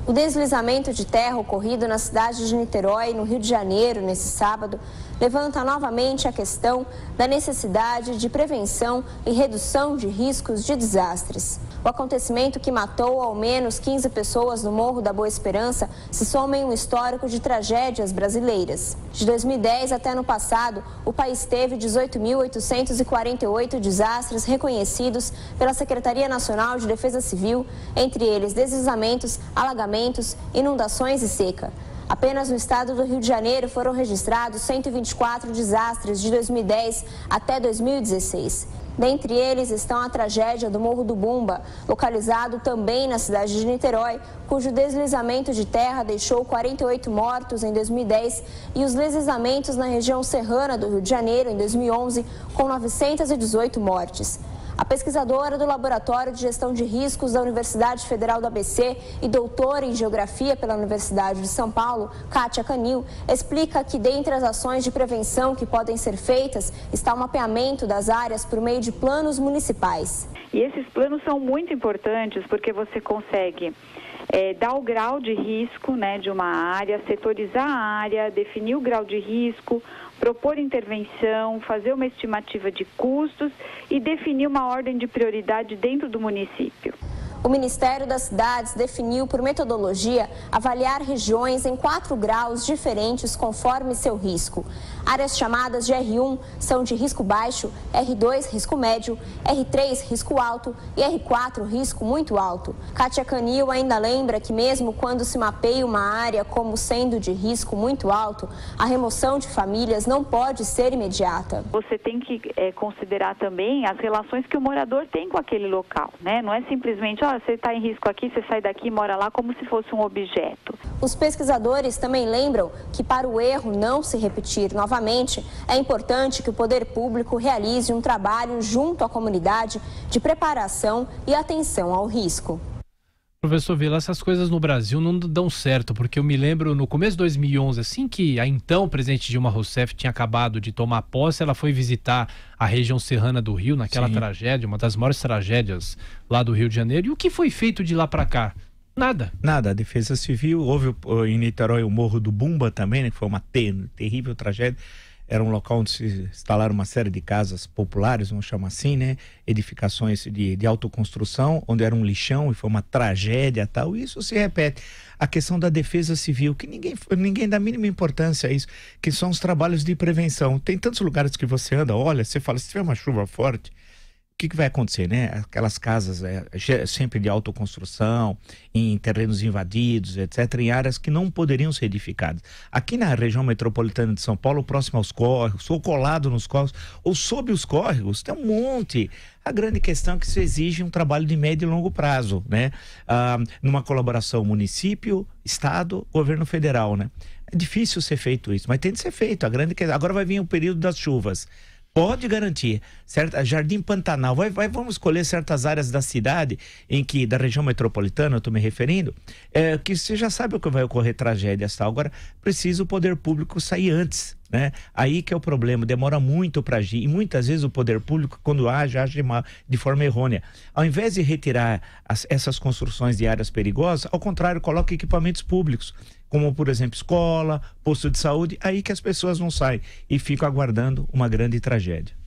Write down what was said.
O deslizamento de terra ocorrido na cidade de Niterói, no Rio de Janeiro, nesse sábado, levanta novamente a questão da necessidade de prevenção e redução de riscos de desastres. O acontecimento que matou ao menos 15 pessoas no Morro da Boa Esperança se soma em um histórico de tragédias brasileiras. De 2010 até ano passado, o país teve 18.848 desastres reconhecidos pela Secretaria Nacional de Defesa Civil, entre eles deslizamentos, alagamentos, inundações e seca. Apenas no estado do Rio de Janeiro foram registrados 124 desastres de 2010 até 2016. Dentre eles estão a tragédia do Morro do Bumba, localizado também na cidade de Niterói, cujo deslizamento de terra deixou 48 mortos em 2010 e os deslizamentos na região serrana do Rio de Janeiro em 2011, com 918 mortes. A pesquisadora do Laboratório de Gestão de Riscos da Universidade Federal do ABC e doutora em Geografia pela Universidade de São Paulo, Kátia Canil, explica que dentre as ações de prevenção que podem ser feitas está o mapeamento das áreas por meio de planos municipais. E esses planos são muito importantes porque você consegue dar o grau de risco, né, de uma área, setorizar a área, definir o grau de risco, propor intervenção, fazer uma estimativa de custos e definir uma ordem de prioridade dentro do município. O Ministério das Cidades definiu por metodologia avaliar regiões em 4 graus diferentes conforme seu risco. Áreas chamadas de R1 são de risco baixo, R2 risco médio, R3 risco alto e R4 risco muito alto. Kátia Canil ainda lembra que mesmo quando se mapeia uma área como sendo de risco muito alto, a remoção de famílias não pode ser imediata. Você tem que considerar também as relações que o morador tem com aquele local, né? Não é simplesmente, você está em risco aqui, você sai daqui e mora lá como se fosse um objeto. Os pesquisadores também lembram que para o erro não se repetir novamente, é importante que o poder público realize um trabalho junto à comunidade de preparação e atenção ao risco. Professor Vila, essas coisas no Brasil não dão certo, porque eu me lembro no começo de 2011, assim que a então presidente Dilma Rousseff tinha acabado de tomar posse, ela foi visitar a região serrana do Rio, naquela tragédia, uma das maiores tragédias lá do Rio de Janeiro. E o que foi feito de lá para cá? Nada. Nada. A Defesa Civil, houve em Niterói o Morro do Bumba também, né, que foi uma terrível tragédia. Era um local onde se instalaram uma série de casas populares, vamos chamar assim, né? Edificações de autoconstrução, onde era um lixão e foi uma tragédia e tal. E isso se repete. A questão da defesa civil, que ninguém dá a mínima importância a isso, que são os trabalhos de prevenção. Tem tantos lugares que você anda, olha, você fala, se tiver uma chuva forte, o que vai acontecer, né? Aquelas casas sempre de autoconstrução, em terrenos invadidos, etc., em áreas que não poderiam ser edificadas. Aqui na região metropolitana de São Paulo, próximo aos córregos, ou colado nos córregos, ou sob os córregos, tem um monte. A grande questão é que se exige um trabalho de médio e longo prazo, né? Numa colaboração município, estado, governo federal, né? É difícil ser feito isso, mas tem de ser feito. Agora vai vir o período das chuvas. Pode garantir, certo? Jardim Pantanal, vamos escolher certas áreas da cidade da região metropolitana, eu estou me referindo, que você já sabe o que vai ocorrer tragédias, tal. Agora precisa o poder público sair antes, né? Aí que é o problema, demora muito para agir e muitas vezes o poder público, quando age de forma errônea. Ao invés de retirar essas construções de áreas perigosas, ao contrário, coloca equipamentos públicos, como por exemplo escola, posto de saúde, aí que as pessoas não saem e ficam aguardando uma grande tragédia.